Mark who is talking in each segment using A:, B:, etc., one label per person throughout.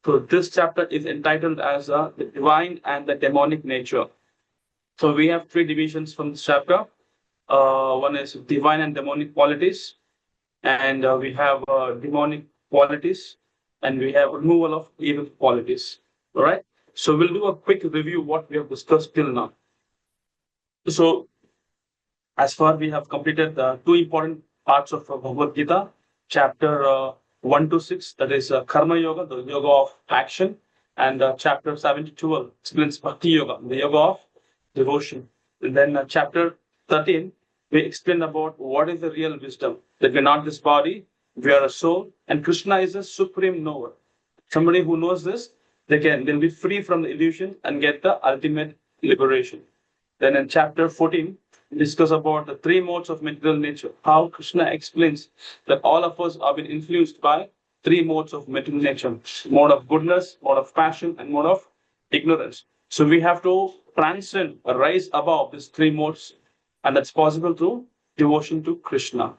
A: So this chapter is entitled as the divine and the demonic nature. So we have three divisions from this chapter. One is divine and demonic qualities, and we have demonic qualities, and we have removal of evil qualities. All right. So we'll do a quick review what we have discussed till now. So as far we have completed the two important parts of Bhagavad Gita, chapter 1 to 6, that is Karma Yoga, the yoga of action, and chapter 7 to 12 explains Bhakti Yoga, the yoga of devotion. And then chapter 13, we explain about what is the real wisdom, that we're not this body, we are a soul, and Krishna is a supreme knower. Somebody who knows this, they'll be free from the illusion and get the ultimate liberation. Then in chapter 14, we discuss about the three modes of material nature, how Krishna explains that all of us have been influenced by three modes of material nature: mode of goodness, mode of passion, and mode of ignorance. So we have to transcend, rise above these three modes, and that's possible through devotion to Krishna.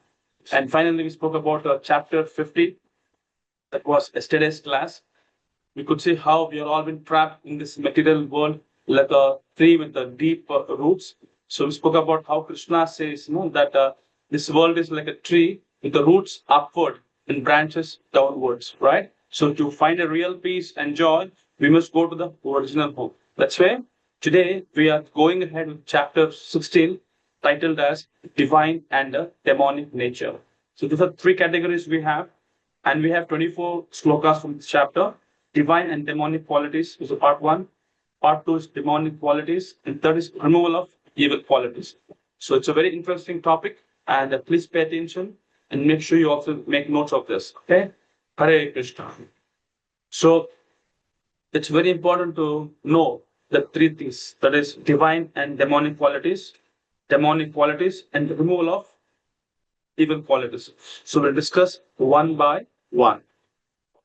A: And finally, we spoke about chapter 50, that was yesterday's class. We could see how we are all been trapped in this material world like a tree with the deep roots. So we spoke about how Krishna says, that this world is like a tree with the roots upward and branches downwards, right? So to find a real peace and joy, we must go to the original home. That's why today we are going ahead with chapter 16, titled as Divine and Demonic Nature. So these are three categories we have, and we have 24 slokas from this chapter. Divine and demonic qualities is part 1. Part 2 is demonic qualities, and third is removal of evil qualities. So it's a very interesting topic, and please pay attention and make sure you also make notes of this. Okay? Hare Krishna. So it's very important to know the three things, that is divine and demonic qualities, and the removal of evil qualities. So we'll discuss one by one.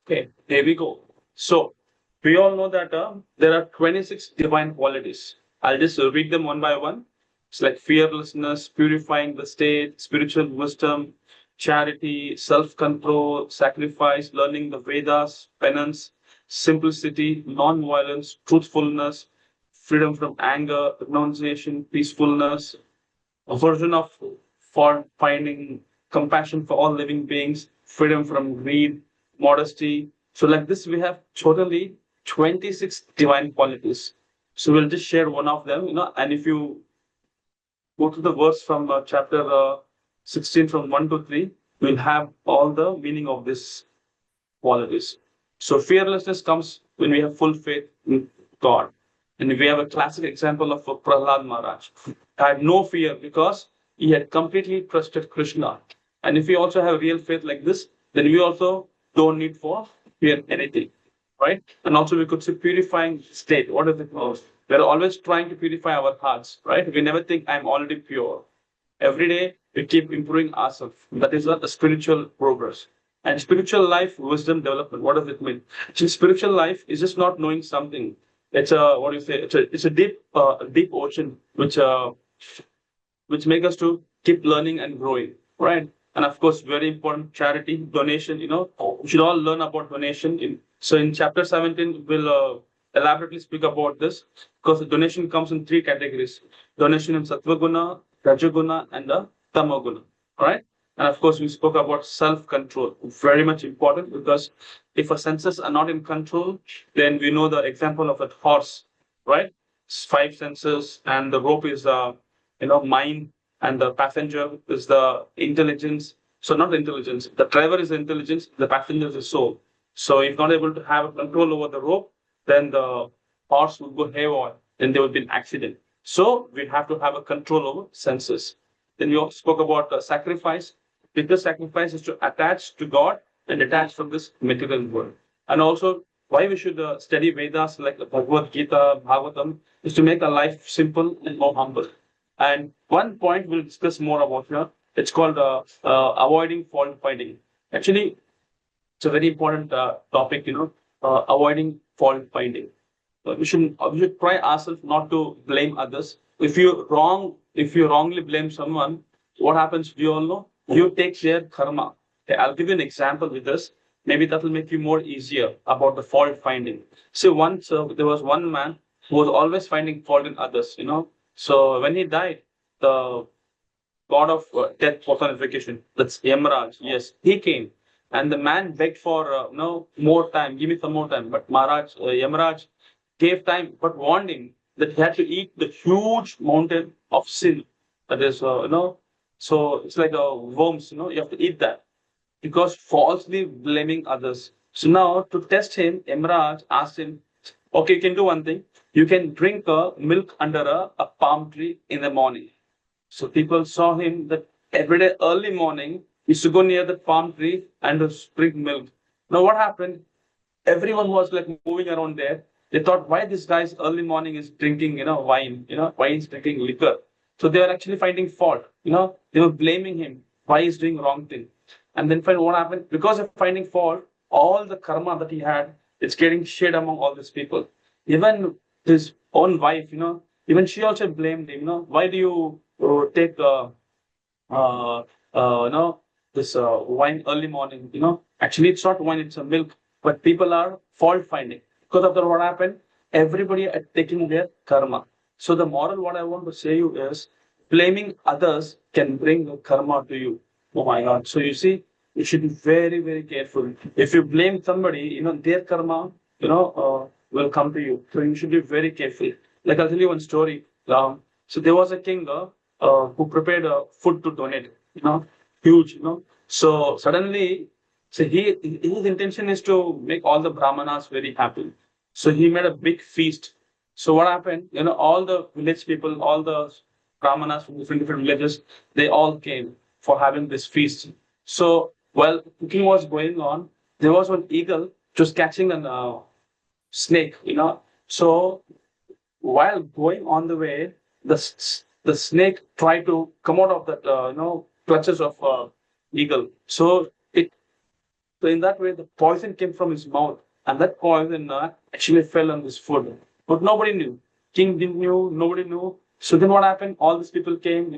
A: Okay, here we go. So we all know that there are 26 divine qualities. I'll just read them one by one. It's like fearlessness, purifying the state, spiritual wisdom, charity, self-control, sacrifice, learning the Vedas, penance, simplicity, non-violence, truthfulness, freedom from anger, renunciation, peacefulness, aversion of fault finding, compassion for all living beings, freedom from greed, modesty. So like this, we have totally 26 divine qualities. So we'll just share one of them, and if you go to the verse from chapter 16 from 1 to 3, we'll have all the meaning of these qualities. So fearlessness comes when we have full faith in God. And we have a classic example of Prahlad Maharaj. He had no fear because he had completely trusted Krishna. And if we also have real faith like this, then we also don't need for fear anything, right? And also we could say purifying state. What is it called? We're always trying to purify our hearts, right? We never think I'm already pure. Every day we keep improving ourselves. That is a spiritual progress. And spiritual life, wisdom development. What does it mean? So spiritual life is just not knowing something. It's a It's a deep ocean which make us to keep learning and growing, right? And of course, very important, charity, donation. We should all learn about donation. So in chapter 17, we'll elaborately speak about this, because the donation comes in three categories: donation in Sattva Guna, Rajaguna, and Tamaguna. All right. And of course, we spoke about self-control, very much important, because if our senses are not in control, then we know the example of a horse, right? 5 senses, and the rope is mind, and the passenger is the intelligence. So not intelligence. The driver is the intelligence. The passenger is the soul. So if not able to have control over the rope, then the horse will go haywire, and there will be an accident. So we have to have a control over senses. Then we also spoke about sacrifice. Biggest sacrifice is to attach to God and detach from this material world. And also, why we should study Vedas like the Bhagavad Gita, Bhagavatam, is to make our life simple and more humble. And one point we'll discuss more about here. It's called avoiding fault finding. Actually, it's a very important topic. Avoiding fault finding. We should try ourselves not to blame others. If you wrongly blame someone, what happens? Do you all know? You take their karma. Okay, I'll give you an example with this. maybe that will make you more easier about the fault finding. See, once there was one man who was always finding fault in others, So when he died, the god of death personification, that's Yamraj, yes, he came. And the man begged for no more time, give me some more time. But Yamraj gave time, but warned him that he had to eat the huge mountain of sin. That is, so it's like worms, you have to eat that because falsely blaming others. So now to test him, Emraj asked him, okay, you can do one thing. You can drink milk under a palm tree in the morning. So people saw him that every day early morning, he used to go near the palm tree and to drink milk. Now what happened? Everyone was like moving around there. They thought, why this guy's early morning is drinking, wine, why he's drinking liquor. So they were actually finding fault, they were blaming him, why he's doing wrong thing. And then find what happened? Because of finding fault, all the karma that he had, it's getting shared among all these people. Even his own wife, even she also blamed him, why do you take uh, this wine early morning, actually it's not wine, it's a milk, but people are fault finding. Because of that, what happened? Everybody are taking their karma. So the moral, what I want to say you is, blaming others can bring karma to you. Oh my God. So you see, you should be very, very careful. If you blame somebody, their karma, will come to you. So you should be very careful. Like I'll tell you one story. So there was a king who prepared food to donate, huge, So suddenly, so his intention is to make all the brahmanas very happy. So he made a big feast. So what happened? All the village people, all the brahmanas from different villages, they all came for having this feast. So while cooking was going on, there was one eagle just catching a snake, So while going on the way, the snake tried to come out of that clutches of eagle. So in that way, the poison came from his mouth, and that poison actually fell on this food. But nobody knew. King didn't knew. Nobody knew. So then what happened? All these people came.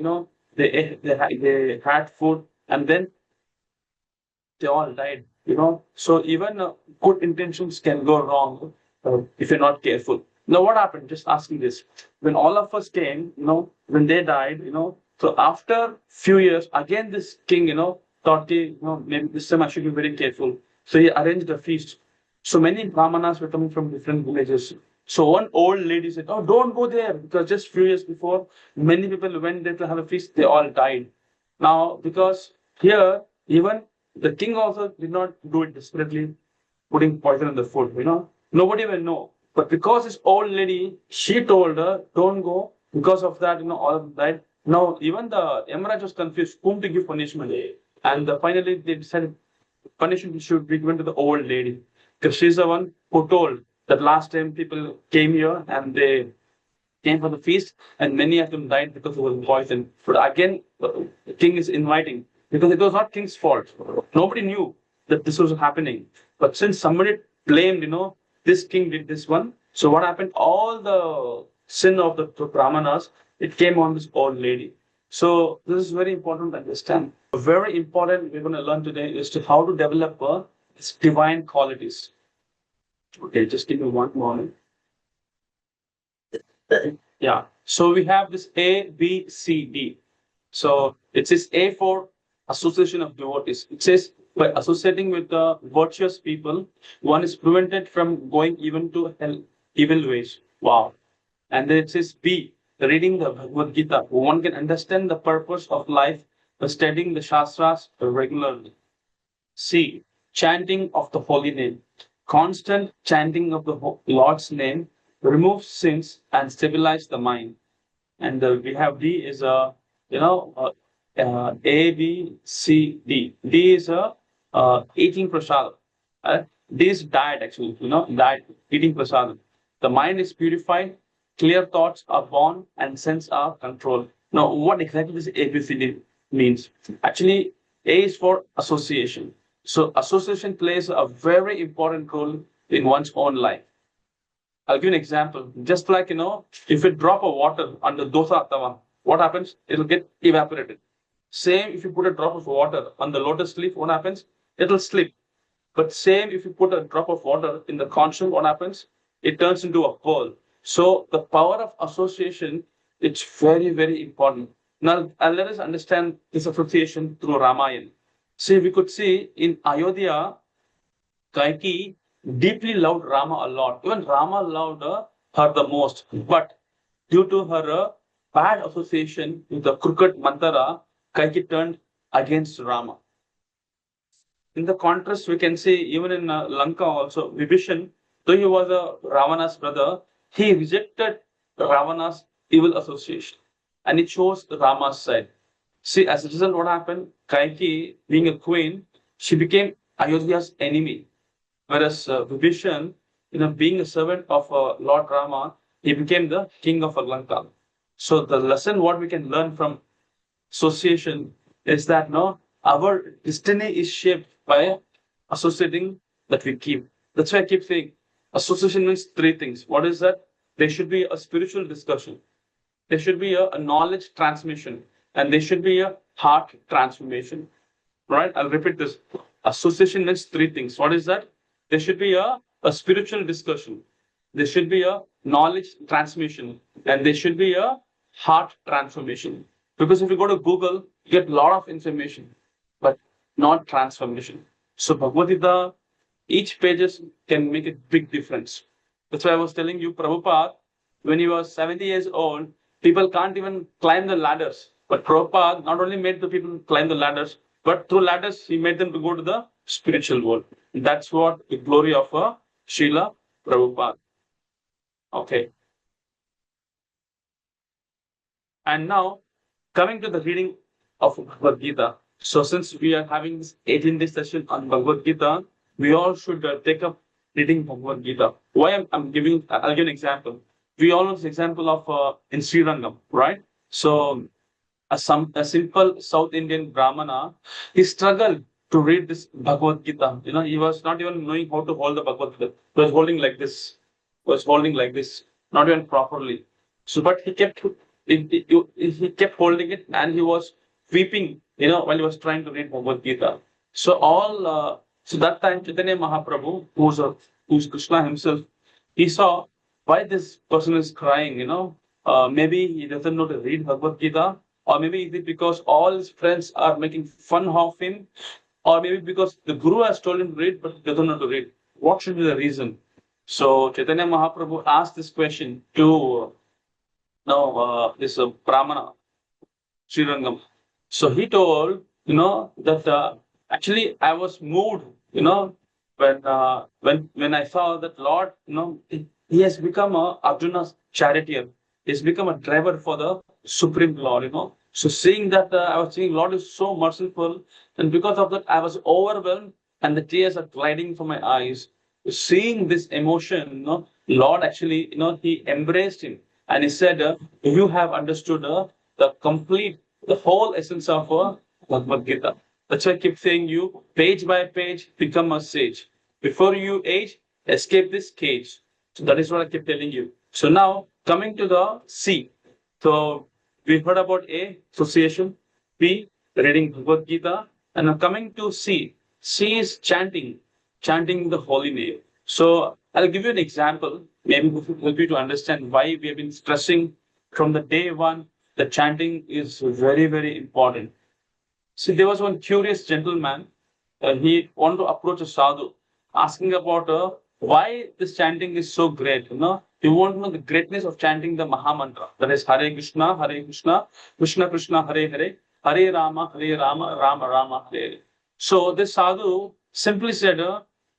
A: They had food, and then they all died. So even good intentions can go wrong if you're not careful. Now, what happened? Just asking this. When all of us came, when they died, so after few years, again, this king, thought, maybe this time I should be very careful. So he arranged a feast. So many brahmanas were coming from different villages. So one old lady said, oh, don't go there, because just few years before, many people went there to have a feast, they all died. Now, because here, even the king also did not do it desperately, putting poison in the food, Nobody will know. But because this old lady, she told her, don't go. Because of that, all of that. Now, even the Emirate was confused whom to give punishment. And finally, they decided punishment should be given to the old lady. Because she's the one who told that last time people came here and they came for the feast, and many of them died because of the poison. But again, the king is inviting because it was not king's fault. Nobody knew that this was happening. But since somebody blamed, this king did this one. So what happened? All the sin of the brahmanas, it came on this old lady. So this is very important to understand. Very important we're going to learn today is to how to develop its divine qualities. Okay, just give me one moment. Yeah. So we have this A, B, C, D. So it says A for association of devotees. It says by associating with the virtuous people, one is prevented from going even to hell, evil ways. Wow. And then it says B, reading the Bhagavad Gita. One can understand the purpose of life by studying the Shastras regularly. C, chanting of the holy name. Constant chanting of the Lord's name removes sins and stabilize the mind. And we have D is A, B, C, D. D is eating prasad. D is diet actually, diet, eating prasad. The mind is purified, clear thoughts are born, and sense are controlled. Now, what exactly does ABCD means? Actually, A is for association. So association plays a very important role in one's own life. I'll give you an example. Just like, if you drop a water on the dosa tawa, what happens? It'll get evaporated. Same if you put a drop of water on the lotus leaf, what happens? It'll slip. But same, if you put a drop of water in the conch, what happens? It turns into a pearl. So the power of association, it's very, very important. Now, let us understand this association through Ramayana. See, we could see in Ayodhya, Kaikeyi deeply loved Rama a lot. Even Rama loved her the most. But due to her bad association with the crooked Mantara, Kaikeyi turned against Rama. In the contrast, we can see even in Lanka also, Vibhishan, though he was a Ravana's brother, he rejected Ravana's evil association. And it shows Rama's side. See, as a result, what happened? Kaikeyi, being a queen, she became Ayodhya's enemy. Whereas Vibhishan, being a servant of Lord Rama, he became the king of Lanka. So the lesson what we can learn from association is that no, our destiny is shaped by associating that we keep. That's why I keep saying association means three things. What is that? There should be a spiritual discussion. There should be a knowledge transmission, and there should be a heart transformation. Right? I'll repeat this. Association means three things. What is that? There should be a spiritual discussion. There should be a knowledge transmission, and there should be a heart transformation. Because if you go to Google, you get a lot of information, but not transformation. So Bhagavad Gita, each pages can make a big difference. That's why I was telling you, Prabhupada, when he was 70 years old, people can't even climb the ladders. But Prabhupada not only made the people climb the ladders, but through ladders, he made them to go to the spiritual world. That's what the glory of Srila Prabhupada. Okay. And now, coming to the reading of Bhagavad Gita. So, since we are having this 18-day session on Bhagavad Gita, we all should take up reading Bhagavad Gita. Why I'm giving, I'll give an example. We all know this example of in Sri Rangam, right? So, a simple South Indian Brahmana, he struggled to read this Bhagavad Gita. He was not even knowing how to hold the Bhagavad Gita. He was holding like this. Was holding like this, not even properly. So, but he kept holding it, and he was weeping, while he was trying to read Bhagavad Gita. So so that time Chaitanya Mahaprabhu, who's Krishna himself, he saw why this person is crying. Maybe he doesn't know to read Bhagavad Gita, or maybe is it because all his friends are making fun of him, or maybe because the Guru has told him to read, but he doesn't know to read. What should be the reason? So Chaitanya Mahaprabhu asked this question to this Brahmana, Srirangam. So he told, that actually I was moved, when I saw that Lord, he has become Arjuna's charioteer. He's become a driver for the Supreme Lord. So seeing that, I was seeing Lord is so merciful, and because of that, I was overwhelmed, and the tears are gliding from my eyes. Seeing this emotion, Lord actually, he embraced him, and he said, "You have understood the whole essence of Bhagavad Gita." That's why I keep saying you, page by page, become a sage. Before you age, escape this cage. So that is what I keep telling you. So now, coming to the C. So we heard about A, association, B, reading Bhagavad Gita, and now coming to C. C is chanting the holy name. So I'll give you an example. Maybe this will help you to understand why we have been stressing from the day one. The chanting is very, very important. See, there was one curious gentleman. He wanted to approach a sadhu, asking about why this chanting is so great. He wanted to know the greatness of chanting the Maha Mantra. That is Hare Krishna, Krishna Krishna, Hare Hare, Hare Rama, Rama Rama, Hare Hare. So this sadhu simply said,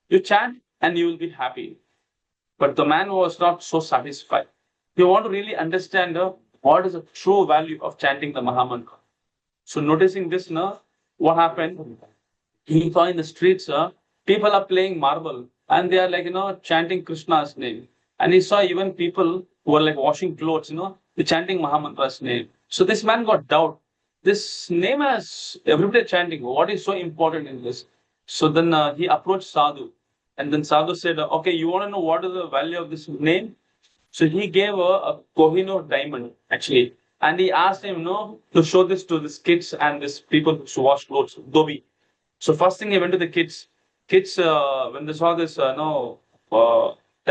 A: you chant and you will be happy. But the man was not so satisfied. He wanted to really understand what is the true value of chanting the Maha Mantra. So noticing this now, what happened? He saw in the streets, people are playing marble, and they are like, chanting Krishna's name. And he saw even people who were like washing clothes, they're chanting Mahamantra's name. So this man got doubt. This name has everybody chanting. What is so important in this? So then he approached Sadhu. And then Sadhu said, okay, you want to know what is the value of this name? So he gave a Kohinoor diamond, actually. And he asked him, to show this to these kids and these people who wash clothes, Dobi. So first thing he went to the kids. kids, when they saw this,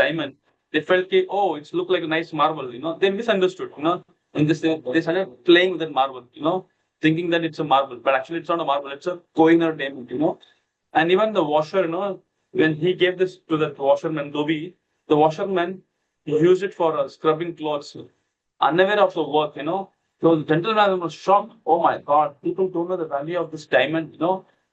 A: diamond, they felt, oh, it's look like a nice marble. They misunderstood. And they started playing with that marble. Thinking that it's a marble, but actually it's not a marble. It's a Kohinoor diamond. And even the washer, when he gave this to that washerman, Dobi, the washerman used it for scrubbing clothes, unaware of the work. So the gentleman was shocked. Oh my God, people don't know the value of this diamond.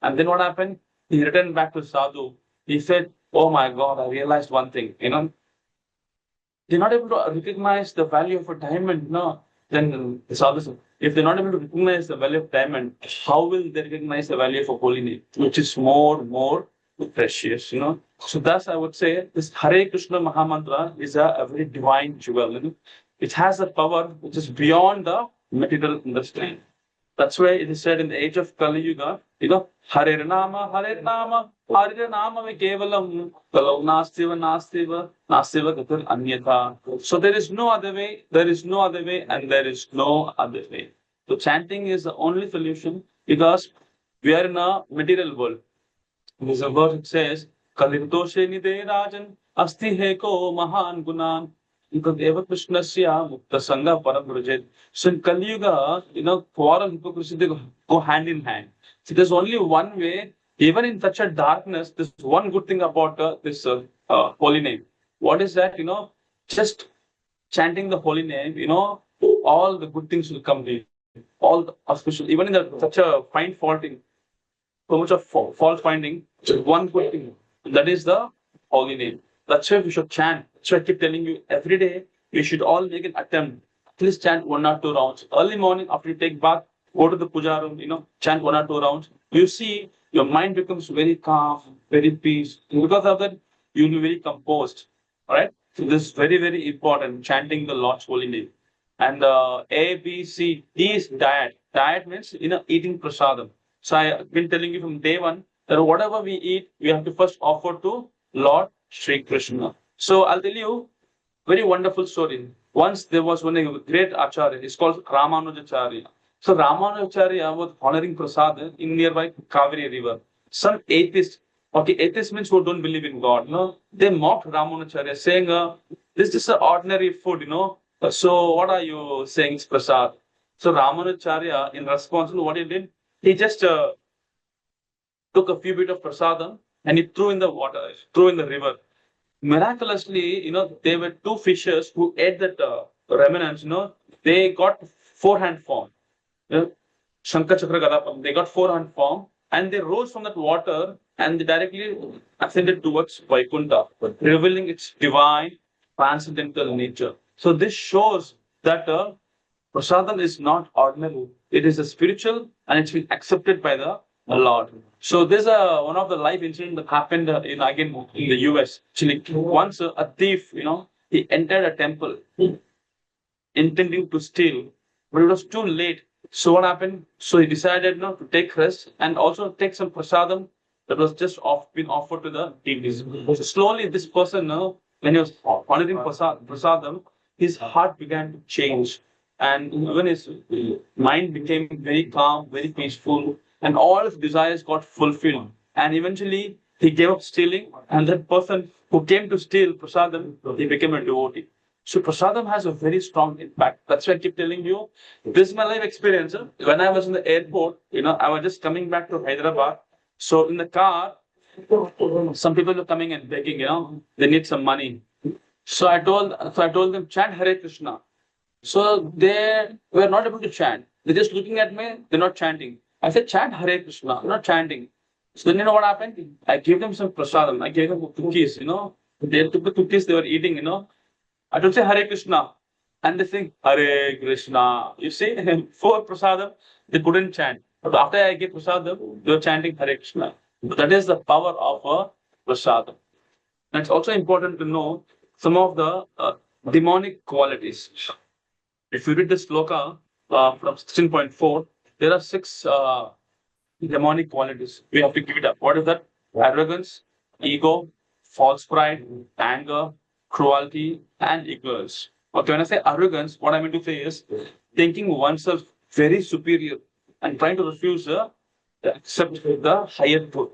A: And then what happened? He returned back to Sadhu. He said, "Oh my God, I realized one thing. They're not able to recognize the value of a diamond. No, then the Sadhu said, if they're not able to recognize the value of diamond, how will they recognize the value of a holy name, which is more precious? So thus, I would say this Hare Krishna Mahamantra is a very divine jewel. It has a power which is beyond the material understanding. That's why it is said in the age of Kali Yuga, Hare Nama, Hare Nama, Hare Nama me kevalam, kalau nastiva gatur anyatha. So there is no other way, and there is no other way. So chanting is the only solution because we are in a material world. There's a verse that says, Kalirtoshe nide rajan, asti heko mahan gunan. Eva Krishnasya Mukta Sangha Parabrajit. So in Kali Yuga, quarrel, hypocrisy, they go hand in hand. So there's only one way, even in such a darkness, there's one good thing about this holy name. What is that? Just chanting the holy name, all the good things will come to you. All the auspicious, even in such a fine faulting, so much of fault finding, one good thing. That is the holy name. That's why we should chant. That's why I keep telling you every day, we should all make an attempt. At least chant 1 or 2 rounds. Early morning, after you take bath, go to the puja room, chant 1 or 2 rounds. You see, your mind becomes very calm, very peace. And because of that, you'll be very composed. All right? So this is very, very important, chanting the Lord's holy name. And A, B, C, D is diet. Diet means, eating prasadam. So I've been telling you from day one that whatever we eat, we have to first offer to Lord Sri Krishna. So I'll tell you very wonderful story. Once there was one great acharya. It's called Ramanujacharya. So Ramanujacharya was honoring prasad in nearby Kaveri river. Some atheists, atheists means who don't believe in God. They mocked Ramanujacharya, saying, "This is an ordinary food. So what are you saying? It's prasad." So Ramanujacharya, in response, what he did, he just took a few bit of prasadam and he threw in the water, threw in the river. Miraculously, there were 2 fishes who ate that remnants. They got 4-hand form. Shankar Chakra Gadapam. They got 4-hand form and they rose from that water and they directly ascended towards Vaikuntha, revealing its divine transcendental nature. So this shows that prasadam is not ordinary. It is a spiritual and it's been accepted by the Lord. So there's one of the life incident that happened again in the US. Actually, once a thief, he entered a temple intending to steal, but it was too late. So what happened? So he decided to take rest and also take some prasadam that was just been offered to the deities. So slowly, this person, when he was honoring prasadam, his heart began to change, and even his mind became very calm, very peaceful, and all his desires got fulfilled. And eventually, he gave up stealing, and that person who came to steal prasadam, he became a devotee. So prasadam has a very strong impact. That's why I keep telling you, this is my life experience. When I was in the airport, I was just coming back to Hyderabad. So in the car, some people were coming and begging, they need some money. So I told them, chant Hare Krishna. So they were not able to chant. They're just looking at me, they're not chanting. I said, chant Hare Krishna, not chanting. So then what happened? I gave them some prasadam. I gave them cookies, They took the cookies they were eating, I don't say Hare Krishna. And they sing Hare Krishna. You see, for prasadam, they couldn't chant. But after I gave prasadam, they were chanting Hare Krishna. But that is the power of a prasadam. And it's also important to know some of the demonic qualities. If you read the sloka from 16.4, there are 6 demonic qualities. We have to give it up. What is that? Arrogance, ego, false pride, anger, cruelty, and ignorance. Okay, when I say arrogance, what I mean to say is thinking oneself very superior and trying to refuse to accept the higher truth.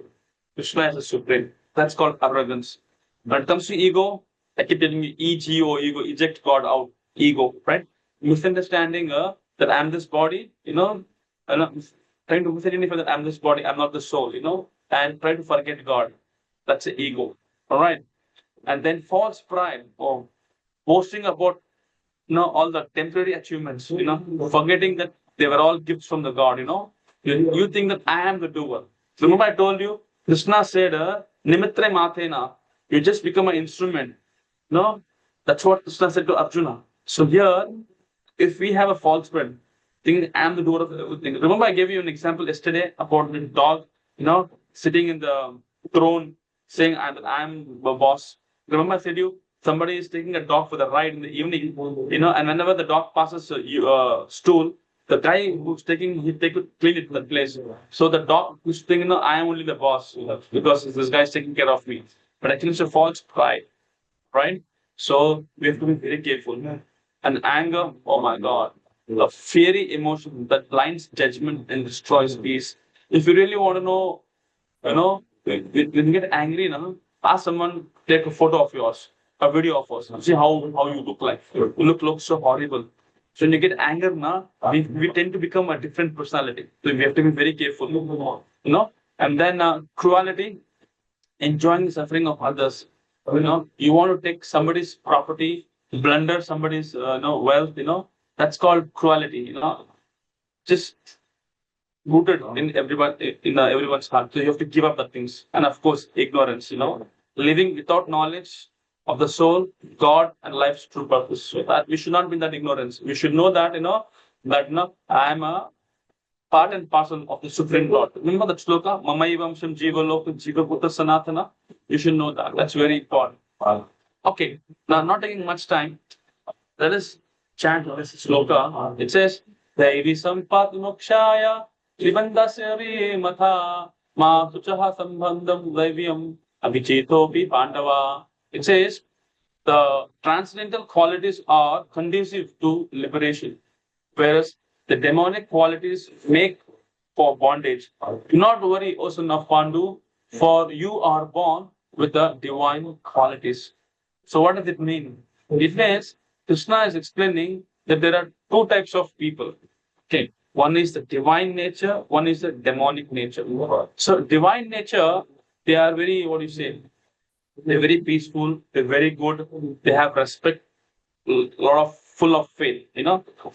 A: Krishna is the supreme. That's called arrogance. When it comes to ego, I keep telling you ego, eject God out, ego, right? Misunderstanding that I'm this body, and trying to misidentify that I'm this body, I'm not the soul, and try to forget God. That's the ego. All right. And then false pride or boasting about all the temporary achievements, forgetting that they were all gifts from the God, You think that I am the doer. Remember, I told you, Krishna said, Nimitre Matena, you just become an instrument. No, that's what Krishna said to Arjuna. So here, if we have a false friend, think I am the doer of everything. Remember, I gave you an example yesterday about the dog, sitting in the throne, saying I'm the boss. Remember, I said you somebody is taking a dog for the ride in the evening, and whenever the dog passes a stool, the guy who's taking he take it clean it in the place. So the dog who's thinking, I am only the boss, because this guy's taking care of me. But actually, it's a false pride, right? So we have to be very careful. And anger, oh my God, a fiery emotion that blinds judgment and destroys peace. If you really want to know, when you get angry, ask someone take a photo of yours, a video of us, see how you look like. You look so horrible. So when you get anger, we tend to become a different personality. So we have to be very careful. And then cruelty, enjoying the suffering of others. You want to take somebody's property, plunder somebody's wealth. That's called cruelty. Just rooted in everyone's heart. So you have to give up the things, and of course, ignorance. Living without knowledge of the soul, God, and life's true purpose. So that we should not be in that ignorance. We should know that that I am a part and parcel of the Supreme Lord. Remember that sloka, Mamaivam Sham Jiva Loka Jiva Bhuta Sanatana? You should know that. That's very important. Okay, now not taking much time, let us chant this sloka. It says, Devi Sampat Mokshaya, Tribandasya Matha, Ma Tuchaha Sambandam Devyam, Abhichetopi Pandava. It says, the transcendental qualities are conducive to liberation, whereas the demonic qualities make for bondage. Do not worry, O son of Pandu, for you are born with the divine qualities. So, what does it mean? It means Krishna is explaining that there are two types of people. Okay, one is the divine nature, one is the demonic nature. So, divine nature, they are very, what do you say? They're very peaceful, they're very good, they have respect, a lot of full of faith,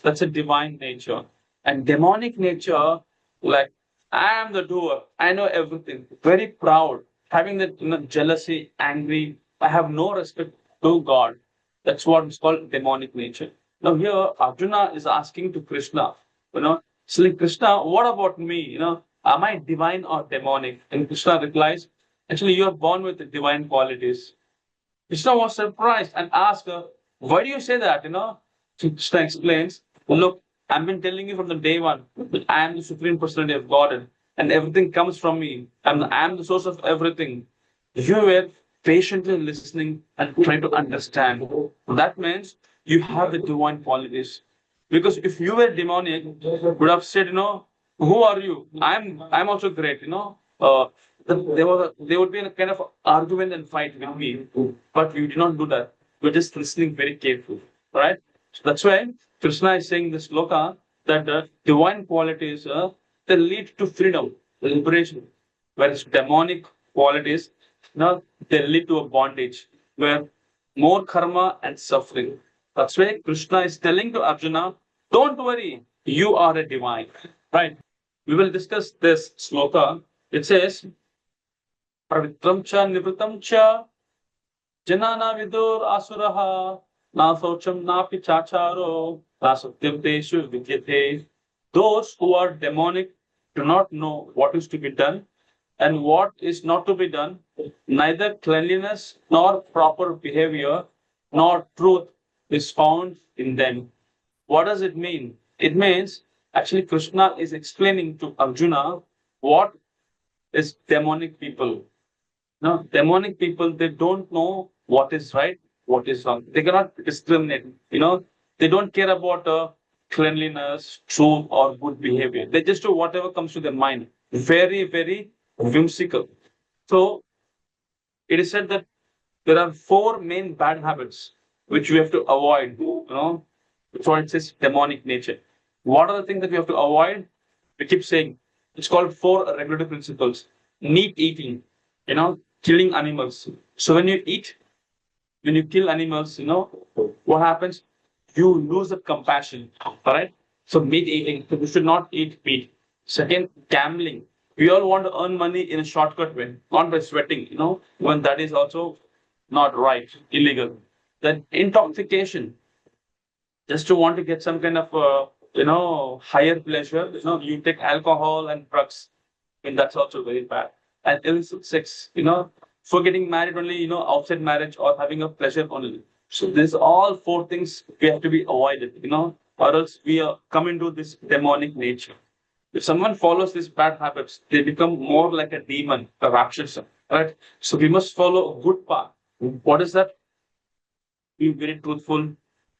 A: that's a divine nature. And demonic nature, like I am the doer, I know everything, very proud, having that jealousy, angry, I have no respect to God. That's what is called demonic nature. Now here Arjuna is asking to Krishna, it's like, Krishna, what about me? Am I divine or demonic? And Krishna replies, actually, you are born with the divine qualities. Krishna was surprised and asked her, why do you say that? So Krishna explains, look, I've been telling you from the day one that I am the supreme personality of God, and everything comes from me. I am the source of everything. You were patiently listening and trying to understand. That means you have the divine qualities. Because if you were demonic, you would have said, who are you? I'm also great, there would be a kind of argument and fight with me, but you did not do that. You're just listening very carefully, right? So that's why Krishna is saying this sloka that the divine qualities they lead to freedom, liberation, whereas demonic qualities they lead to a bondage where more karma and suffering. That's why Krishna is telling to Arjuna, don't worry, you are a divine, right? We will discuss this sloka. It says, Pravitram cha nivritam cha janana vidur asuraha na socham napi chacharo na satyam teshu vidyate. Those who are demonic do not know what is to be done and what is not to be done. Neither cleanliness nor proper behavior nor truth is found in them. What does it mean? It means actually Krishna is explaining to Arjuna what is demonic people. Now, demonic people, they don't know what is right, what is wrong. They cannot discriminate. They don't care about cleanliness, truth, or good behavior. They just do whatever comes to their mind. Very, very whimsical. So it is said that there are four main bad habits which we have to avoid. That's why it says demonic nature. What are the things that we have to avoid? We keep saying it's called four regulative principles. Meat eating, killing animals. So when you eat, when you kill animals, what happens? You lose the compassion. All right. So meat eating, you should not eat meat. Second, gambling. We all want to earn money in a shortcut way, not by sweating, when that is also not right, illegal. Then intoxication, just to want to get some kind of higher pleasure, you take alcohol and drugs. I mean, that's also very bad. And illicit sex, for getting married only, outside marriage or having a pleasure only. So these all four things we have to be avoided, or else we come into this demonic nature. If someone follows these bad habits, they become more like a demon, a rakshasa, right? So we must follow a good path. What is that? Be very truthful,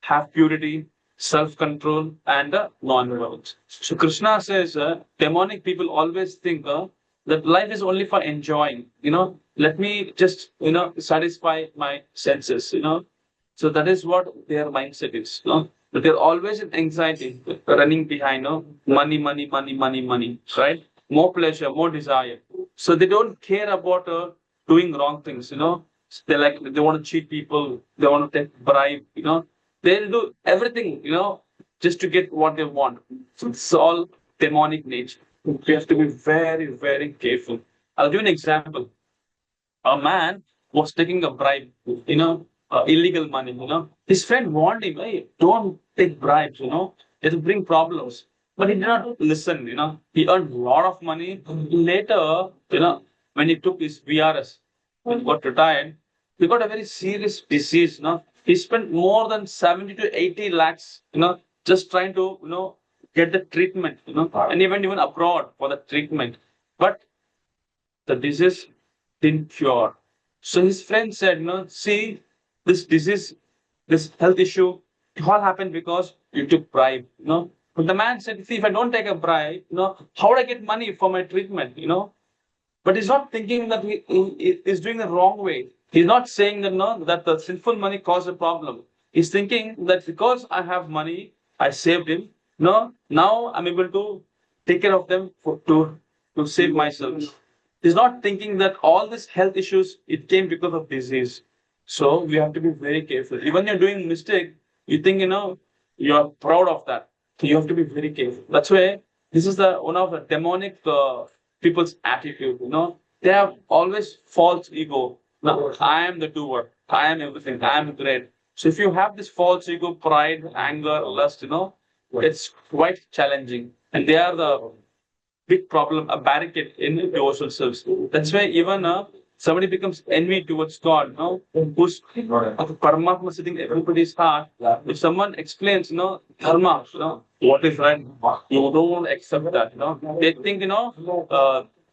A: have purity, self-control, and non-violence. So Krishna says, demonic people always think that life is only for enjoying. Let me just satisfy my senses. So that is what their mindset is. But they're always in anxiety, running behind. Money, money, money, money, money. Right? More pleasure, more desire. So they don't care about doing wrong things. They want to cheat people. They want to take bribe. They'll do everything. Just to get what they want. So it's all demonic nature. We have to be very, very careful. I'll give an example. A man was taking a bribe, illegal money, His friend warned him, hey, don't take bribes, it'll bring problems. But he did not listen, He earned a lot of money. Later, when he took his VRS, when he got retired, he got a very serious disease, He spent more than 70 to 80 lakhs, just trying to, get the treatment, and he went even abroad for the treatment. But the disease didn't cure. So his friend said, see, this disease, this health issue, it all happened because you took bribe, But the man said, see, if I don't take a bribe, how would I get money for my treatment, But he's not thinking that he is doing the wrong way. He's not saying that, no, that the sinful money caused a problem. He's thinking that because I have money, I saved him. No, now I'm able to take care of them to save myself. He's not thinking that all these health issues, it came because of disease. So we have to be very careful. Even you're doing mistake, you think, you're proud of that. So you have to be very careful. That's why this is one of the demonic people's attitude. They have always false ego. No, I am the doer. I am everything. I am great. So if you have this false ego, pride, anger, lust, it's quite challenging. And they are the big problem, a barricade in yourselves. That's why even somebody becomes envy towards God, who's Paramatma sitting in everybody's heart. If someone explains, dharma, what is right, you don't accept that. They think,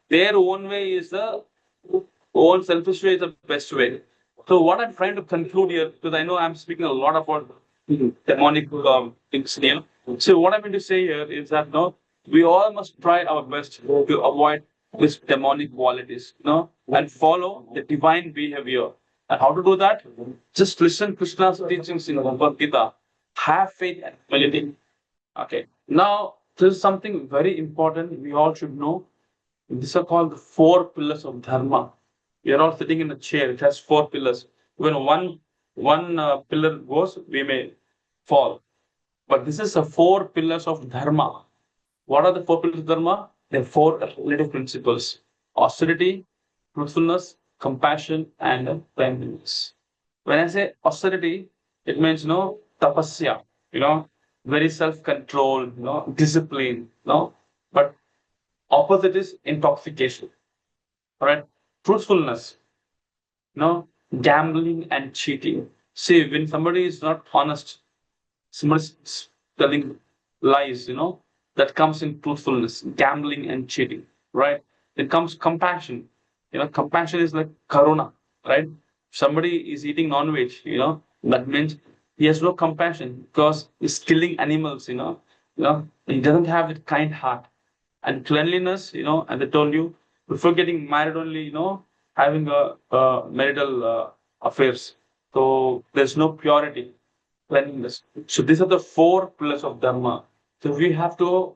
A: their own way is the own selfish way is the best way. So what I'm trying to conclude here, because I know I'm speaking a lot about demonic things here. So what I'm going to say here is that we all must try our best to avoid these demonic qualities, and follow the divine behavior. And how to do that? Just listen Krishna's teachings in Bhagavad Gita. Have faith and humility. Okay. Now, this is something very important we all should know. These are called the four pillars of dharma. We are all sitting in a chair. It has four pillars. When one pillar goes, we may fall. But this is the four pillars of dharma. What are the four pillars of dharma? There are four relative principles: austerity, truthfulness, compassion, and cleanliness. When I say austerity, it means tapasya, very self-control, discipline, But opposite is intoxication. All right, truthfulness, gambling and cheating. See, when somebody is not honest, somebody's telling lies, that comes in truthfulness, gambling and cheating, right? Then comes compassion. Compassion is like karuna, right? Somebody is eating non-veg, that means he has no compassion because he's killing animals, he doesn't have that kind heart. And cleanliness, as I told you, before getting married only, having a marital affairs. So there's no purity, cleanliness. So these are the four pillars of dharma. So we have to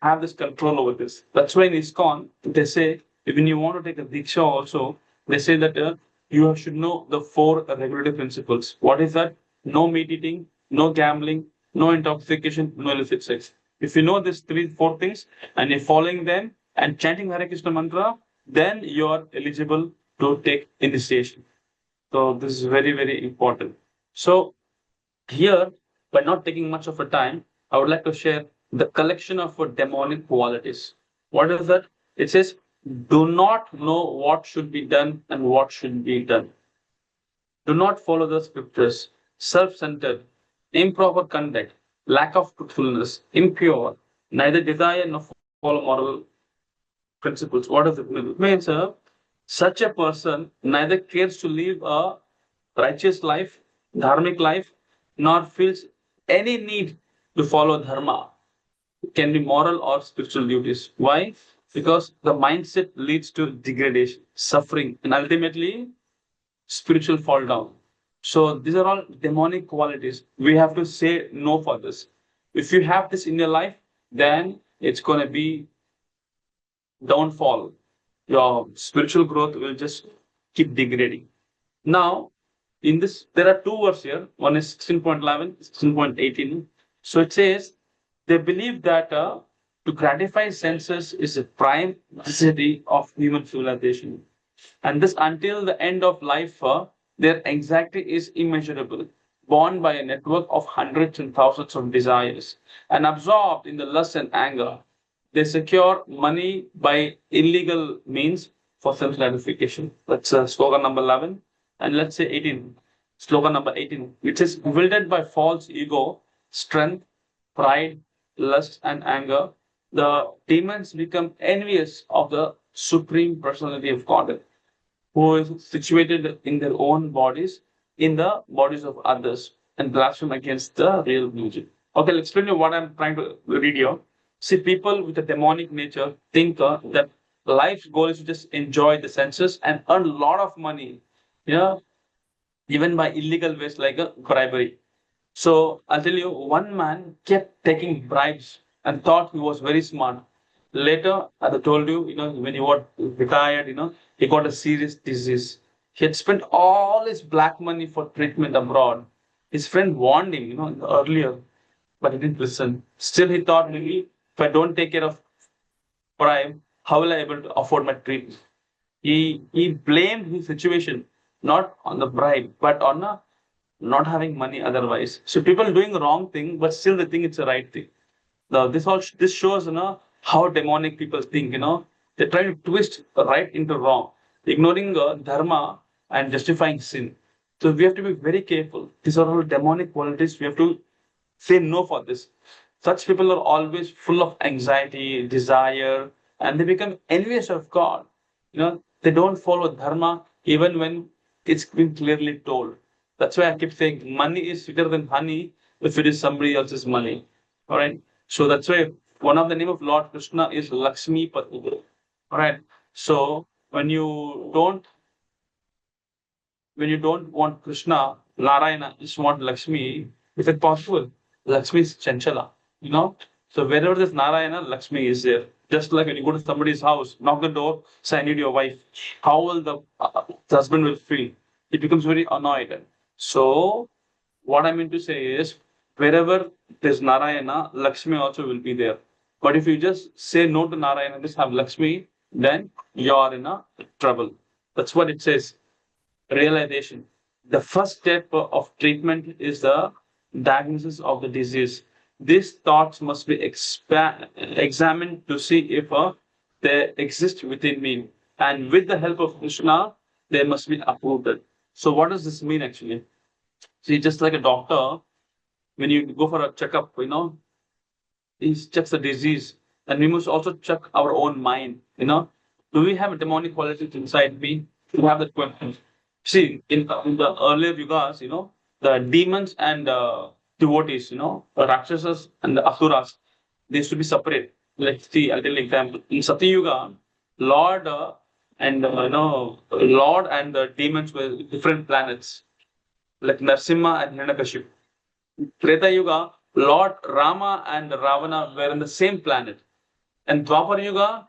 A: have this control over this. That's why in ISKCON, they say, when you want to take a Diksha also, they say that you should know the four regulative principles. What is that? No meat eating, no gambling, no intoxication, no illicit sex. If you know these three, four things, and you're following them and chanting Hare Krishna mantra, then you are eligible to take initiation. So this is very, very important. So here, by not taking much of a time, I would like to share the collection of demonic qualities. What is that? It says, do not know what should be done and what should be done. Do not follow the scriptures. Self centered, improper conduct, lack of truthfulness, impure, neither desire nor follow moral principles. What does it mean? It means such a person neither cares to live a righteous life, dharmic life, nor feels any need to follow dharma. It can be moral or spiritual duties. Why? Because the mindset leads to degradation, suffering, and ultimately spiritual fall down. So these are all demonic qualities. We have to say no for this. If you have this in your life, then it's going to be downfall. Your spiritual growth will just keep degrading. Now, in this, there are two words here. One is 16.11, 16.18. So it says, they believe that to gratify senses is a prime necessity of human civilization. And this until the end of life, their anxiety is immeasurable, borne by a network of hundreds and thousands of desires, and absorbed in the lust and anger. They secure money by illegal means for self gratification. That's slogan number 11. And let's say 18. Slogan number 18. It says, bewildered by false ego, strength, pride, lust, and anger, the demons become envious of the supreme personality of God, who is situated in their own bodies, in the bodies of others, and blaspheme against the real beauty. Okay, I'll explain you what I'm trying to read here. See, people with a demonic nature think that life's goal is to just enjoy the senses and earn a lot of money, yeah, even by illegal ways like bribery. So I'll tell you, one man kept taking bribes and thought he was very smart. Later, as I told you, when he got retired, he got a serious disease. He had spent all his black money for treatment abroad. His friend warned him, earlier, but he didn't listen. Still, he thought maybe if I don't take care of bribe, how will I able to afford my treatment? He blamed his situation not on the bribe, but on not having money otherwise. So people doing the wrong thing, but still they think it's the right thing. Now this shows how demonic people think. They try to twist right into wrong, ignoring dharma and justifying sin. So we have to be very careful. These are all demonic qualities. We have to say no for this. Such people are always full of anxiety, desire, and they become envious of God. They don't follow dharma even when it's been clearly told. That's why I keep saying money is sweeter than honey if it is somebody else's money. All right. So that's why one of the name of Lord Krishna is Lakshmi Pati. All right. So when you don't want Krishna, Narayana, just want Lakshmi, is it possible? Lakshmi is Chanchala, you know? So wherever there's Narayana, Lakshmi is there. Just like when you go to somebody's house, knock the door, say, I need your wife. How will the husband will feel? He becomes very annoyed. So what I mean to say is, wherever there's Narayana, Lakshmi also will be there. But if you just say no to Narayana, just have Lakshmi, then you are in a trouble. That's what it says realization. The first step of treatment is the diagnosis of the disease. These thoughts must be examined to see if they exist within me. And with the help of Krishna, they must be uprooted. So, what does this mean actually? See, just like a doctor, when you go for a checkup, he checks the disease. And we must also check our own mind. Do we have demonic qualities inside me? To have that question. See, in the earlier yugas, the demons and devotees, the Rakshasas and the Asuras, they used to be separate. Let's see, I'll tell you an example. In Satya Yuga, Lord and Lord and the demons were different planets, like Narsimha and Hiranyakashipu. Treta Yuga, Lord Rama and Ravana were in the same planet. And Dwapar Yuga,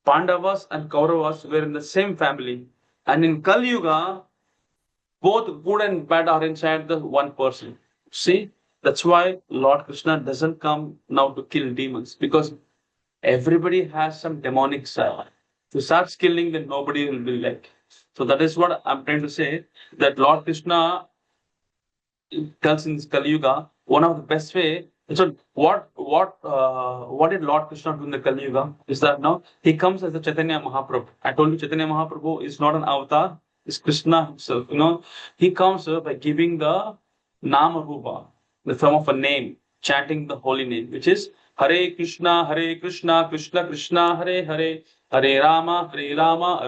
A: Pandavas and Kauravas were in the same family. And in Kali Yuga, both good and bad are inside the one person. See, that's why Lord Krishna doesn't come now to kill demons, because everybody has some demonic side. If you start killing, then nobody will be like. So that is what I'm trying to say. That Lord Krishna tells in this Kali Yuga, one of the best way. So what did Lord Krishna do in the Kali Yuga? Is that now he comes as the Chaitanya Mahaprabhu. I told you Chaitanya Mahaprabhu is not an avatar, it's Krishna himself. He comes by giving the Nama Rupa, the form of a name, chanting the holy name, which is Hare Krishna, Krishna Krishna, Hare Hare, Hare Rama,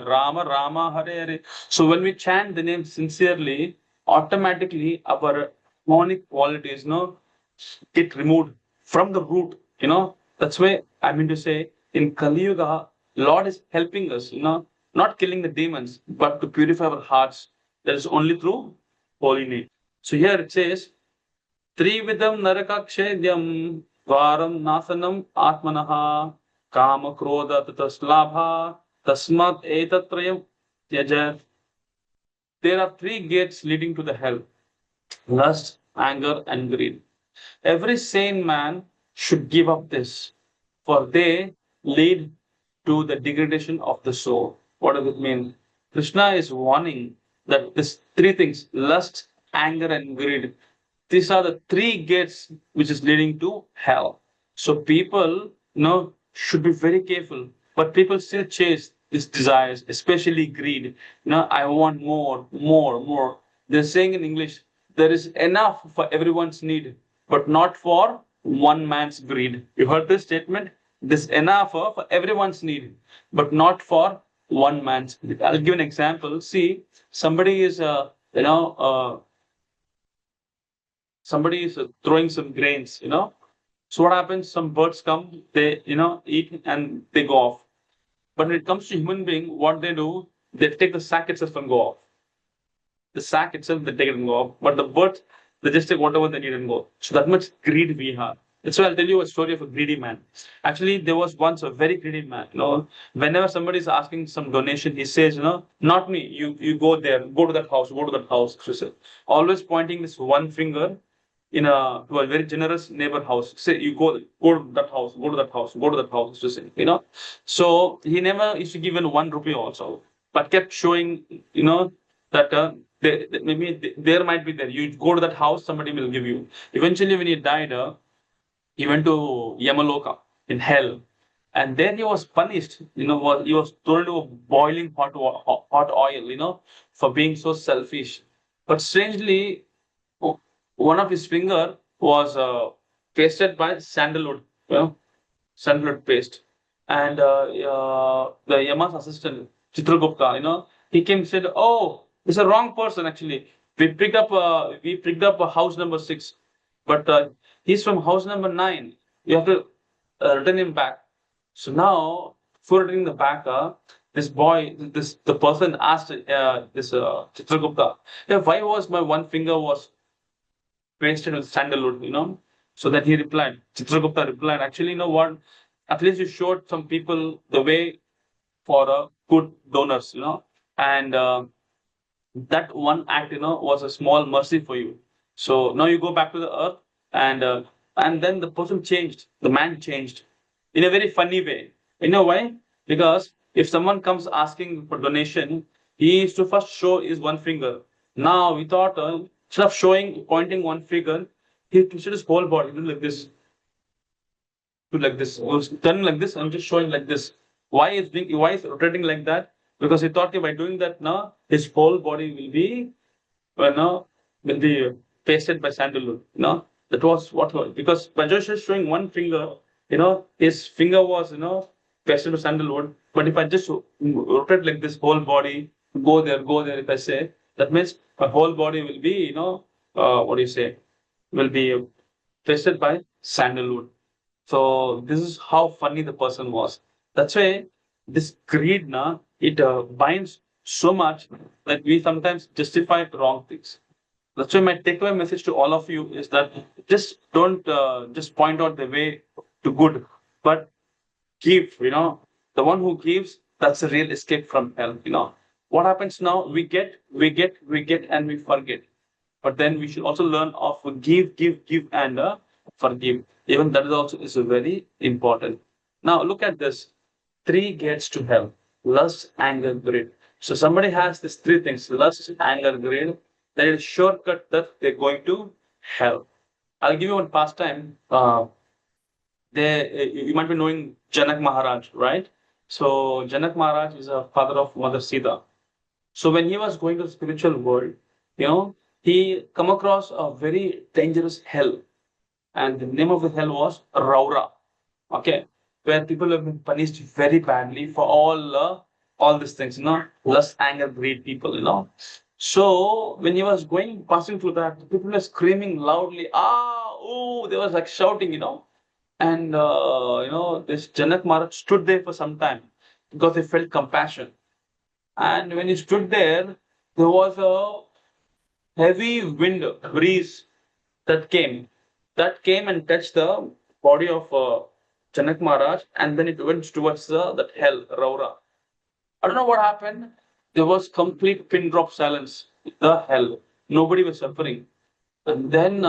A: Rama Rama, Hare Hare. So when we chant the name sincerely, automatically our demonic qualities get removed from the root. That's why I mean to say in Kali Yuga, Lord is helping us, not killing the demons, but to purify our hearts. That is only through holy name. So here it says, Trividam Narakakshedyam Varam Nasanam Atmanaha Kama Krodha Tataslabha Tasmat Etatrayam Tyaja. There are three gates leading to the hell: lust, anger, and greed. Every sane man should give up this, for they lead to the degradation of the soul. What does it mean? Krishna is warning that these three things, lust, anger, and greed, these are the three gates which is leading to hell. So people, should be very careful. But people still chase these desires, especially greed. I want more, more, more. They're saying in English, there is enough for everyone's need, but not for one man's greed. You heard this statement? There's enough for everyone's need, but not for one man's need. I'll give an example. See, somebody is, somebody is throwing some grains, So what happens? Some birds come, they, eat and they go off. But when it comes to human being, what they do, they take the sack itself and go off. The sack itself, they take it and go off. But the birds, they just take whatever they need and go. So that much greed we have. That's why I'll tell you a story of a greedy man. Actually, there was once a very greedy man. Whenever somebody is asking some donation, he says, not me. You go there, go to that house, go to that house. So, always pointing this one finger to a very generous neighbor house. Say you go to that house, go to that house, go to that house. To say, So he never used to give even 1 rupee also, but kept showing, that maybe there might be there. You go to that house, somebody will give you. Eventually, when he died, he went to Yamaloka in hell. And then he was punished, he was thrown into a boiling hot oil, for being so selfish. But strangely, one of his finger was pasted by sandalwood, sandalwood paste. And the Yama's assistant, Chitragupta, he came and said, "Oh, it's a wrong person actually. We picked up a house number 6, but he's from house number 9. You have to return him back." So now, before returning the back, the person asked this Chitragupta, "Yeah, why was my one finger was pasted with sandalwood?" So that he replied, Chitragupta replied, "Actually, you know what? At least you showed some people the way for good donors, and that one act, was a small mercy for you. So now you go back to the earth, and then the person changed, the man changed in a very funny way. You know why? Because if someone comes asking for donation, he is to first show his one finger. Now we thought, instead of pointing one finger, he twisted his whole body, like this, to like this. He was turning like this and just showing like this. Why is rotating like that? Because he thought, okay, by doing that now, his whole body will be, will be pasted by sandalwood. That was because by just showing one finger, his finger was, pasted by sandalwood. But if I just rotate like this whole body, go there, if I say, that means my whole body will be, what do you say, will be pasted by sandalwood. So this is how funny the person was. That's why this greed, it binds so much that we sometimes justify wrong things. That's why my takeaway message to all of you is that just don't just point out the way to good, but give. The one who gives, that's a real escape from hell. What happens now? We get, and we forget. But then we should also learn of give, and forgive. Even that is also is very important. Now look at this: three gates to hell: lust, anger, greed. So somebody has these three things: lust, anger, greed. That is shortcut that they're going to hell. I'll give you one pastime. You might be knowing Janak Maharaj, right? So Janak Maharaj is a father of Mother Sita. So when he was going to the spiritual world, he come across a very dangerous hell, and the name of the hell was Raura. Okay, where people have been punished very badly for all these things, lust, anger, greed, people, So when he was passing through that, people were screaming loudly, ah, oh, they was like shouting, and this Janak Maharaj stood there for some time because he felt compassion. And when he stood there, there was a heavy wind breeze that came and touched the body of Janak Maharaj, and then it went towards that hell, Raura. I don't know what happened. There was complete pin drop silence. The hell. Nobody was suffering. And then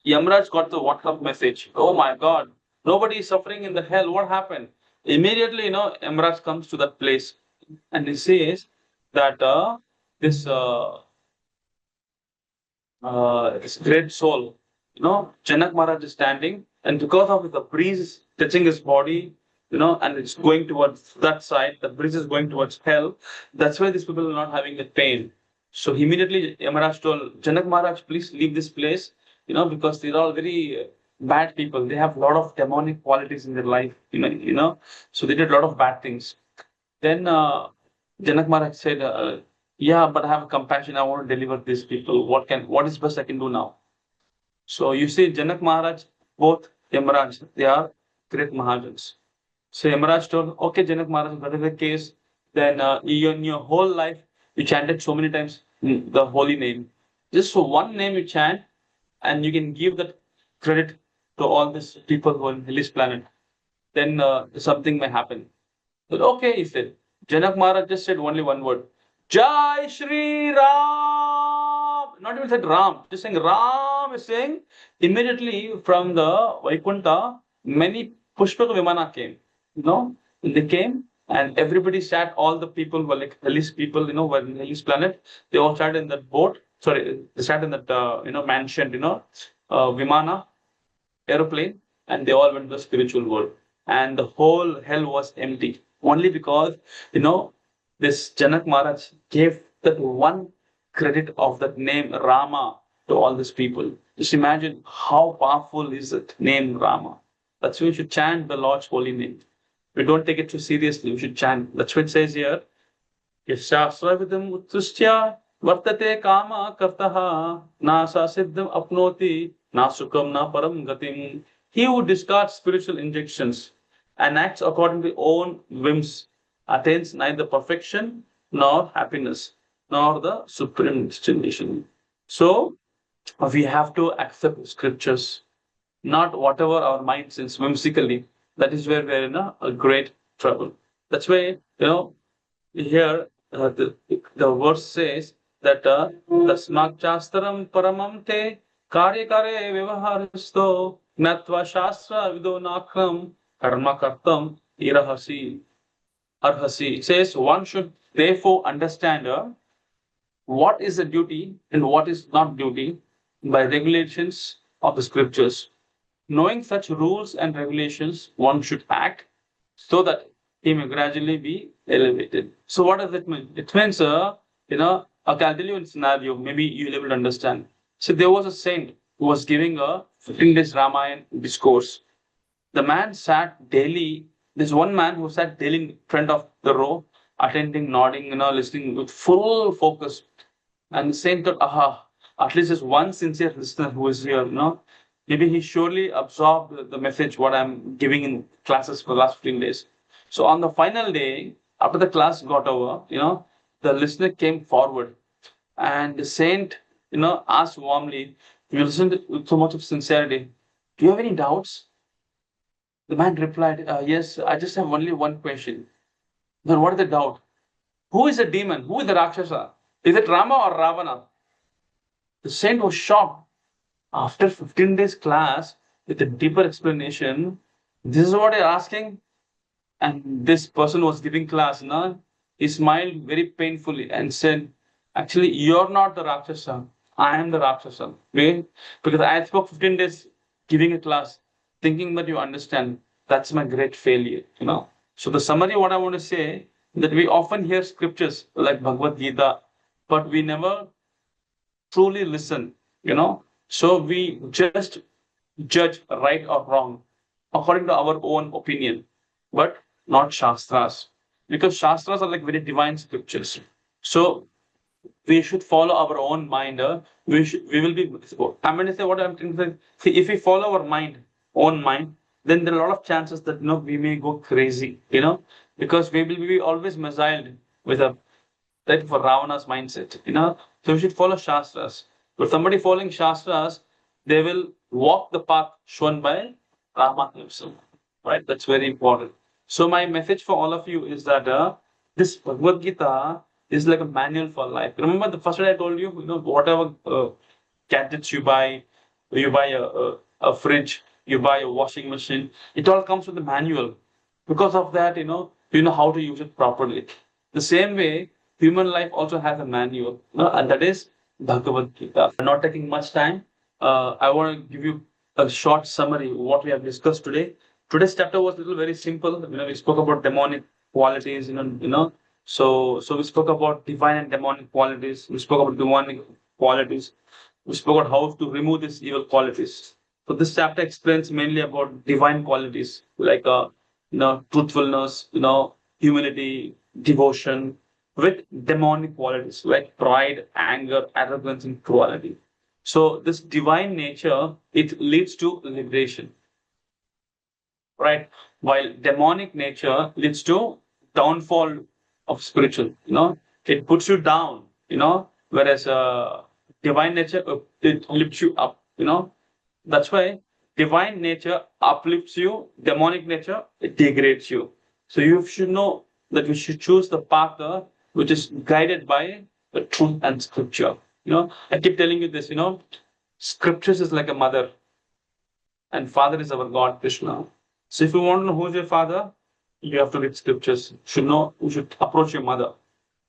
A: Yamraj got the WhatsApp message. Oh my God. Nobody is suffering in the hell. What happened? Immediately, Yamraj comes to that place and he says that this great soul, Janak Maharaj is standing, and because of the breeze touching his body, and it's going towards that side, the breeze is going towards hell. That's why these people are not having the pain. So immediately Yamaraj told Janak Maharaj, please leave this place, because they're all very bad people. They have a lot of demonic qualities in their life, So they did a lot of bad things. Then Janak Maharaj said, "Yeah, but I have compassion. I want to deliver these people. What is best I can do now?" So you see, Janak Maharaj, both Yamaraj, they are great Mahajans. So Yamaraj told, "Okay, Janak Maharaj, if that is the case, then in your whole life you chanted so many times the holy name. Just for one name you chant, and you can give that credit to all these people who are on this planet. Then something may happen." But okay, he said. Janak Maharaj just said only one word. Jai Shri Ram. Not even said Ram, just saying Ram is saying. Immediately from the Vaikunta, many Pushpaka Vimana came. They came and everybody sat, all the people were like Hellish people, were in Hellish planet. They all sat in that boat. Sorry, they sat in that, mansion, Vimana, aeroplane, and they all went to the spiritual world. And the whole hell was empty. Only because, this Janak Maharaj gave that one credit of that name Rama to all these people. Just imagine how powerful is that name Rama. That's why we should chant the Lord's holy name. We don't take it too seriously. We should chant. That's what it says here. यशास्त्रविदम् उत्सृष्ट्य वर्तते काम कर्तः NASA सिद्धम् apnoti na sukam na param gatim. He who discards spiritual injections and acts according to his own whims attains neither perfection nor happiness nor the supreme destination. So we have to accept scriptures, not whatever our mind says whimsically. That is where we're in a great trouble. That's why, here the verse says that tasmat chastaram paramam te karya kare vyavaharisto natva shastra vido nakram karma kartam irahasi arhasi. It says one should therefore understand what is the duty and what is not duty by regulations of the scriptures. Knowing such rules and regulations, one should act so that he may gradually be elevated. So what does it mean? It means, okay, I'll tell you a scenario. Maybe you'll be able to understand. So there was a saint who was giving a 15 days Ramayana discourse. The man sat daily. There's one man who sat daily in front of the row, attending, nodding, listening with full focus. And the saint thought, aha, at least there's one sincere listener who is here, Maybe he surely absorbed the message what I'm giving in classes for the last 15 days. So on the final day, After the class got over, the listener came forward and the saint, asked warmly, you listened with so much of sincerity, do you have any doubts? The man replied, yes, I just have only one question. Then what is the doubt? Who is the demon? Who is the Rakshasa? Is it Rama or Ravana? The saint was shocked. After 15 days class, with a deeper explanation, this is what you're asking? And this person was giving class, no? He smiled very painfully and said, actually, you're not the Rakshasa. I am the Rakshasa. Okay? Because I spoke 15 days giving a class, thinking that you understand. That's my great failure. So the summary, what I want to say, that we often hear scriptures like Bhagavad Gita, but we never truly listen. So we just judge right or wrong according to our own opinion, but not Shastras. Because Shastras are like very divine scriptures. So we should follow our own mind. We will be. I'm going to say what I'm trying to say. See, if we follow our own mind, then there are a lot of chances that we may go crazy. Because we will be always misled with a that for Ravana's mindset. So we should follow Shastras. But somebody following Shastras, they will walk the path shown by Rama himself. Right? That's very important. So my message for all of you is that this Bhagavad Gita is like a manual for life. Remember the first day I told you, whatever gadgets you buy a fridge, you buy a washing machine, it all comes with a manual. Because of that, you know how to use it properly. The same way, human life also has a manual, and that is Bhagavad Gita. Not taking much time, I want to give you a short summary of what we have discussed today. Today's chapter was a little very simple. We spoke about demonic qualities. So we spoke about divine and demonic qualities. We spoke about demonic qualities. We spoke about how to remove these evil qualities. So this chapter explains mainly about divine qualities like truthfulness, humility, devotion, with demonic qualities like pride, anger, arrogance, and cruelty. So this divine nature, it leads to liberation, right? While demonic nature leads to downfall of spiritual, it puts you down. Whereas divine nature, it lifts you up. That's why divine nature uplifts you, demonic nature, it degrades you. So you should know that we should choose the path which is guided by the truth and scripture. I keep telling you this, scriptures is like a mother and father is our God, Krishna. So if you want to know who's your father, you have to read scriptures. You should approach your mother.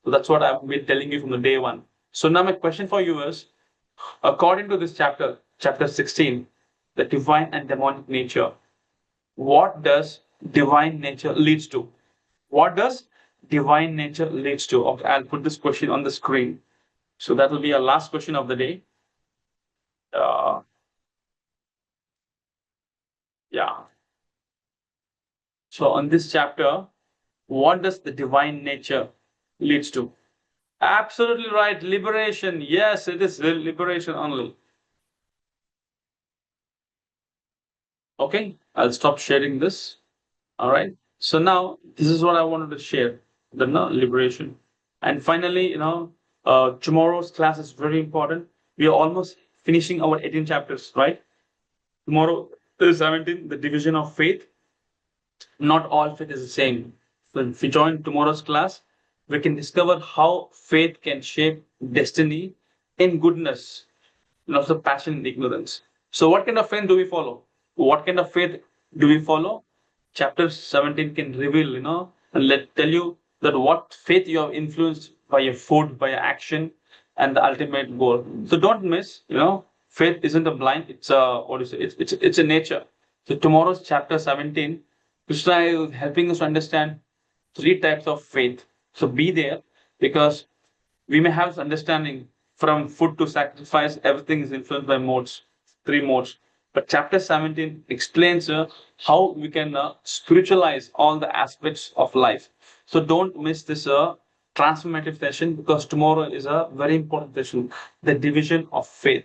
A: So that's what I've been telling you from the day one. So now my question for you is, according to this chapter, chapter 16, the divine and demonic nature, what does divine nature leads to? What does divine nature leads to? Okay, I'll put this question on the screen. So that will be our last question of the day. Uh, yeah. So on this chapter, what does the divine nature leads to? Absolutely right. Liberation. Yes, it is liberation only. Okay, I'll stop sharing this. All right. So now this is what I wanted to share, the liberation. And finally, tomorrow's class is very important. We are almost finishing our 18 chapters, right? Tomorrow is 17, the division of faith. Not all faith is the same. So if we join tomorrow's class, we can discover how faith can shape destiny in goodness and also passion and ignorance. So what kind of faith do we follow? What kind of faith do we follow? Chapter 17 can reveal, and tell you that what faith you have influenced by your food, by your action, and the ultimate goal. So don't miss, faith isn't a blind, it's a what is it? It's a nature. So tomorrow's chapter 17, Krishna is helping us to understand three types of faith. So be there because we may have this understanding from food to sacrifice, everything is influenced by modes, three modes. But chapter 17 explains how we can spiritualize all the aspects of life. So don't miss this transformative session because tomorrow is a very important session, the division of faith.